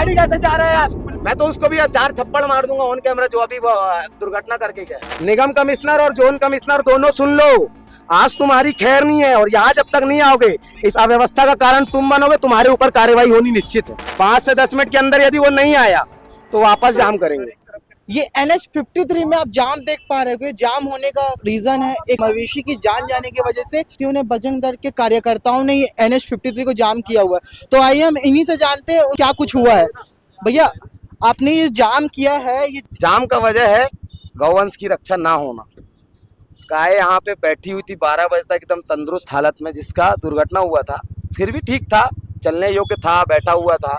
गाड़ी कैसे जा रहा है यार? मैं तो उसको भी 4 थप्पड़ मार दूंगा ऑन कैमरा, जो अभी वो दुर्घटना करके गया। निगम कमिश्नर और जोन कमिश्नर दोनों सुन लो, आज तुम्हारी खैर नहीं है और यहाँ जब तक नहीं आओगे, इस अव्यवस्था का कारण तुम बनोगे, तुम्हारे ऊपर कार्रवाई होनी निश्चित है। 5 से 10 मिनट के अंदर यदि वो नहीं आया तो वापस जाम करेंगे। ये NH 53 में आप जाम देख पा रहे हो। जाम होने का रीजन है एक मवेशी की जान जाने की वजह से उन्हें बजरंग दल के कार्यकर्ताओं ने ये NH 53 को जाम किया हुआ है। तो आइए हम इन्हीं से जानते हैं क्या कुछ हुआ है। भैया, आपने ये जाम किया है, ये जाम का वजह है गौवंश की रक्षा ना होना। गाय यहाँ पे बैठी हुई थी 12 बजे तक एकदम तंदुरुस्त हालत में, जिसका दुर्घटना हुआ था, फिर भी ठीक था, चलने योग्य था, बैठा हुआ था।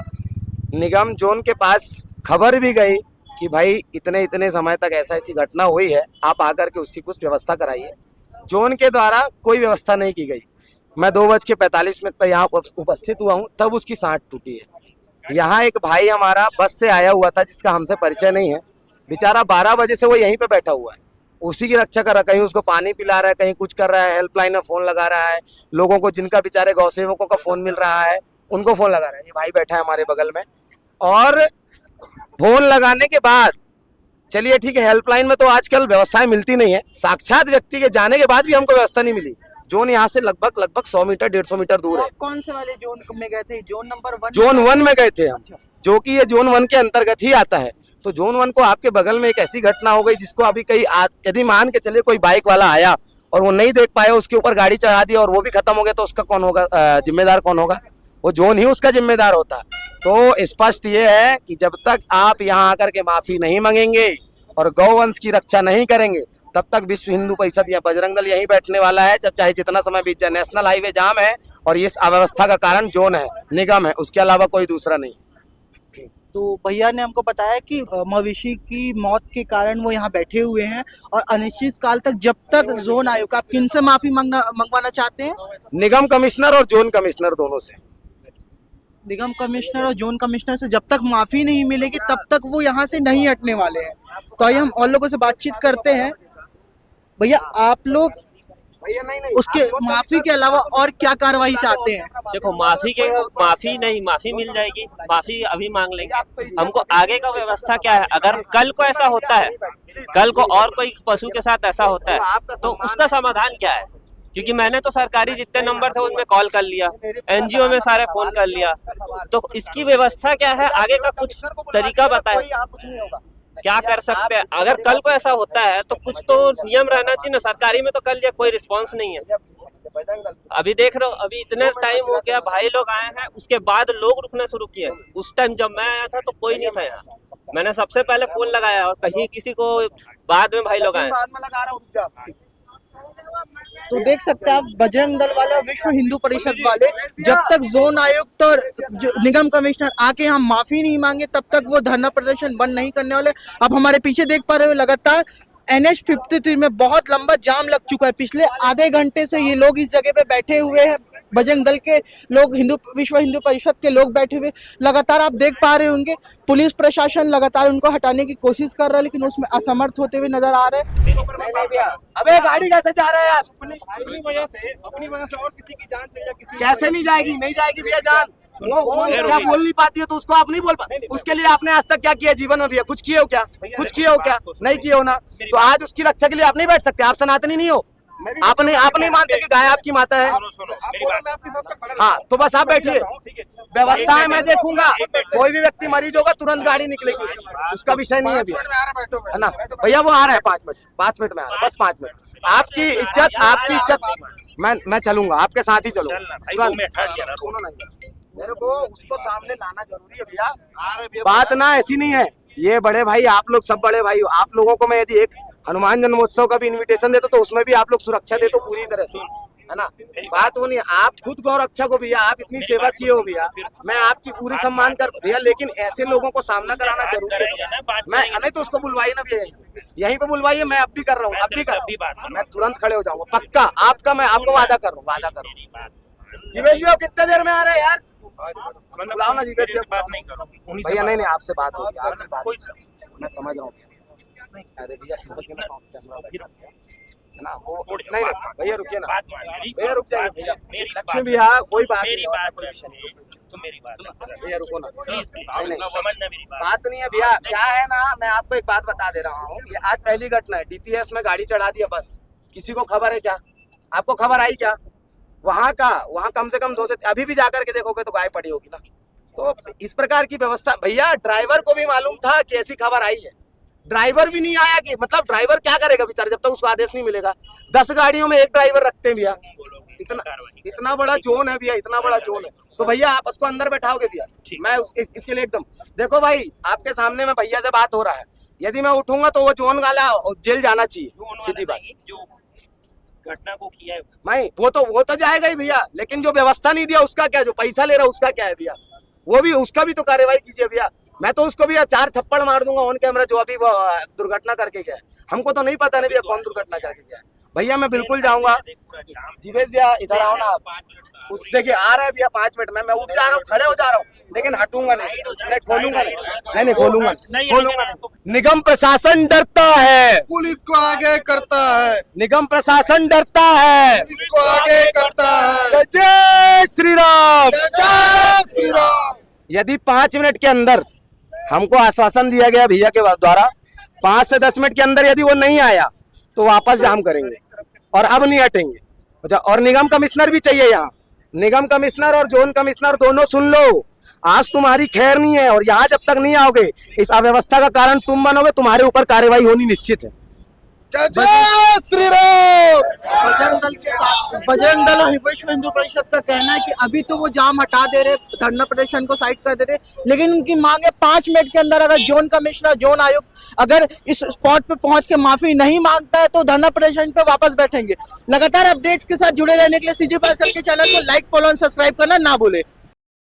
निगम जोन के पास खबर भी गई कि भाई इतने इतने समय तक ऐसा ऐसी घटना हुई है, आप आकर के उसकी कुछ व्यवस्था कराइए। जोन के द्वारा कोई व्यवस्था नहीं की गई। मैं 2:45 पर यहाँ उपस्थित हुआ हूँ, तब उसकी सांठ टूटी है। यहाँ एक भाई हमारा बस से आया हुआ था, जिसका हमसे परिचय नहीं है, बेचारा 12 बजे से वो यहीं पे बैठा हुआ है, उसी की रक्षा कर रहा है। कहीं उसको पानी पिला रहा है, कहीं कुछ कर रहा है, हेल्पलाइन में फोन लगा रहा है, लोगों को जिनका बेचारे गौ सेवकों का फोन मिल रहा है उनको फोन लगा रहा है। ये भाई बैठा है हमारे बगल में, और फोन लगाने के बाद, चलिए ठीक है, हेल्पलाइन में तो आजकल व्यवस्थाएं मिलती नहीं है, साक्षात व्यक्ति के जाने के बाद भी हमको व्यवस्था नहीं मिली। जोन यहाँ से लगभग 100 मीटर 150 मीटर दूर है। कौन से वाले जोन में गए थे? Zone number 1? जोन 1 में गए थे हम, जो कि ये जोन 1 के अंतर्गत ही आता है। तो जोन 1 को आपके बगल में एक ऐसी घटना हो गई जिसको अभी यदि मान के चले कोई बाइक वाला आया और वो नहीं देख पाया, उसके ऊपर गाड़ी चढ़ा दी और वो भी खत्म हो गया, तो उसका कौन होगा जिम्मेदार? कौन होगा? वो जोन ही उसका जिम्मेदार होता। तो स्पष्ट ये है कि जब तक आप यहाँ आकर के माफी नहीं मांगेंगे और गौवंश की रक्षा नहीं करेंगे, तब तक विश्व हिंदू परिषद या बजरंग दल यहीं बैठने वाला है, जब चाहे जितना समय बीत जाए। नेशनल हाईवे जाम है और इस अव्यवस्था का कारण जोन है, निगम है, उसके अलावा कोई दूसरा नहीं। तो भैया ने हमको बताया कि मवेशी की मौत के कारण वो यहाँ बैठे हुए हैं और अनिश्चित काल तक, जब तक जोन आयोग, आप किन से माफी मंगवाना चाहते हैं? निगम कमिश्नर और जोन कमिश्नर दोनों से। निगम कमिश्नर और जोन कमिश्नर से जब तक माफी नहीं मिलेगी तब तक वो यहाँ से नहीं हटने वाले हैं। तो आइए हम और लोगों से बातचीत करते हैं। भैया, आप लोग उसके माफी के अलावा और क्या कार्रवाई चाहते हैं? देखो, माफी मिल जाएगी, माफी अभी मांग लेंगे। हमको आगे का व्यवस्था क्या है, अगर कल को ऐसा होता है, कल को और कोई पशु के साथ ऐसा होता है, तो उसका समाधान क्या है? क्योंकि मैंने तो सरकारी जितने नंबर थे उनमें कॉल कर लिया, NGO में सारे फोन कर लिया, तो इसकी व्यवस्था क्या है, आगे का कुछ तरीका बताए, क्या कर सकते हैं? अगर कल को ऐसा होता है तो कुछ तो नियम रहना चाहिए ना। सरकारी में तो कल कोई रिस्पांस नहीं है। अभी देख रहे हो, अभी इतने टाइम हो गया, भाई लोग आए हैं, उसके बाद लोग रुकना शुरू किए। उस टाइम जब मैं आया था तो कोई नहीं था यहाँ, मैंने सबसे पहले फोन लगाया और कहीं किसी को बाद में भाई लोग आए। तो देख सकते हैं आप, बजरंग दल वाले और विश्व हिंदू परिषद वाले जब तक जोन आयुक्त और निगम कमिश्नर आके हम माफी नहीं मांगे तब तक वो धरना प्रदर्शन बंद नहीं करने वाले। अब हमारे पीछे देख पा रहे हो, लगातार NH 53 में बहुत लंबा जाम लग चुका है। पिछले आधे घंटे से ये लोग इस जगह पे बैठे हुए हैं, बजरंग दल के लोग, विश्व हिंदू परिषद के लोग बैठे हुए। लगातार आप देख पा रहे होंगे पुलिस प्रशासन लगातार उनको हटाने की कोशिश कर रहा है, लेकिन उसमें असमर्थ होते हुए नजर आ रहे हैं। अबे गाड़ी कैसे जा रहा है यार? अपनी वजह से और किसी की जान चली जाए, किसी कैसे नहीं जाएगी? नहीं जाएगी भैया जान। वो क्या बोल नहीं पाती है तो उसको आप नहीं बोल पाते? उसके लिए आपने आज तक क्या किया जीवन में भैया? कुछ किए हो क्या? कुछ किए हो क्या? नहीं किए हो ना, तो आज उसकी रक्षा के लिए आप नहीं बैठ सकते। आप सनातनी नहीं हो, आप नहीं मानते कि गाय आपकी माता है। हाँ, तो बस आप बैठिए, व्यवस्था है, मैं देखूंगा। कोई भी व्यक्ति मरीज होगा तुरंत गाड़ी निकलेगी, उसका विषय नहीं है भैया, है ना भैया? वो आ रहा है 5 मिनट में आ रहा है, बस 5 मिनट। आपकी इज्जत मैं चलूंगा, आपके साथ ही चलूंगा। सुनो ना, मेरे को उसको सामने लाना जरूरी है भैया। बात ना ऐसी नहीं है, ये बड़े भाई, आप लोग सब बड़े भाई हो। आप लोगों को मैं यदि एक हनुमान जन्मोत्सव का भी इनविटेशन देता तो उसमें भी आप लोग सुरक्षा दे तो पूरी तरह से, है ना? बात वो नहीं, आप खुद गौ रक्षा को भैया, आप इतनी सेवा किए हो भैया, मैं आपकी पूरी सम्मान करता हूँ भैया, लेकिन ऐसे लोगों को सामना कराना जरूरी है। मैं नहीं तो उसको बुलवाइए ना भैया, यहीं पे बुलवाइए। मैं अब भी कर रहा हूँ, अब भी कर, मैं तुरंत खड़े हो जाऊंगा पक्का। आपका मैं आपको वादा कर रहा हूँ, वादा कर रहा हूँ। जीवेश भी कितने देर में आ रहे हैं यार? बुलाओ ना जीवेश, बात नहीं करो भैया। नहीं, आपसे बात होगी, आपसे बात, मैं समझ रहा हूँ। अरे भैया समझ ना, है ना? वो नहीं भैया रुकिए ना, भैया रुक जाइए भैया। लक्ष्मी भैया कोई बात नहीं, मेरी बात भैया रुको ना, नहीं, नहीं, समझना मेरी बात नहीं है भैया। क्या है ना, मैं आपको एक बात बता दे रहा हूँ, ये आज पहली घटना है। डीपीएस में गाड़ी चढ़ा दिया बस, किसी को खबर है क्या? आपको खबर आई क्या? वहाँ कम से कम 2 से अभी भी जाकर के देखोगे तो गाय पड़ी होगी ना। तो इस प्रकार की व्यवस्था भैया, ड्राइवर को भी मालूम था कि ऐसी खबर आई है, ड्राइवर भी नहीं आया। कि मतलब ड्राइवर क्या करेगा बेचारा जब तक उसको आदेश नहीं मिलेगा। 10 गाड़ियों में 1 ड्राइवर रखते हैं भैया, इतना बड़ा जोन है भैया, इतना बड़ा जोन है। तो भैया आप उसको अंदर बैठाओगे भैया? मैं इसके लिए एकदम, देखो भाई आपके सामने में भैया से बात हो रहा है, यदि मैं उठूंगा तो वो जोन वाला जेल जाना चाहिए, सीधी बात। जो घटना को किया है नहीं, वो तो जाएगा ही भैया, लेकिन जो व्यवस्था नहीं दिया उसका क्या? जो पैसा ले रहा है उसका क्या है भैया? वो भी, उसका भी तो कार्रवाई कीजिए भैया। मैं तो उसको भी 4 थप्पड़ मार दूंगा ऑन कैमरा, जो अभी वो दुर्घटना करके गया है। हमको तो नहीं पता नहीं भैया कौन दुर्घटना करके गया है। भैया मैं बिल्कुल जाऊंगा। जीवेश भैया इधर आओ ना। देखिए आ रहा है भैया 5 मिनट में, मैं उठ जा रहा हूँ, खड़े हो जा रहा हूँ, लेकिन हटूंगा नहीं, खोलूंगा नहीं, खोलूंगा नहीं। निगम प्रशासन डरता है, पुलिस को आगे करता है, निगम प्रशासन डरता है, पुलिस को आगे करता है। जय श्री राम। जय श्री राम। यदि 5 मिनट के अंदर हमको आश्वासन दिया गया भैया के द्वारा, 5 से 10 मिनट के अंदर यदि वो नहीं आया तो वापस जाम करेंगे और अब नहीं हटेंगे। और निगम कमिश्नर भी चाहिए यहाँ, निगम कमिश्नर और जोन कमिश्नर दोनों सुन लो, आज तुम्हारी खैर नहीं है। और यहाँ जब तक नहीं आओगे, इस अव्यवस्था का कारण तुम बनोगे, तुम्हारे ऊपर कार्रवाई होनी निश्चित है। जय जय श्री राम। बजरंग दल के साथ, बजरंग दल और विश्व हिंदू परिषद का कहना है कि अभी तो वो जाम हटा दे रहे, धरना प्रदर्शन को साइड कर दे रहे, लेकिन उनकी मांग है 5 मिनट के अंदर अगर जोन कमिश्नर, जोन आयुक्त अगर इस स्पॉट पे पहुंच के माफी नहीं मांगता है तो धरना प्रदर्शन पे वापस बैठेंगे। लगातार अपडेट्स के साथ जुड़े रहने के लिए CG भास्कर के चैनल को लाइक, फॉलो और सब्सक्राइब करना ना भूले।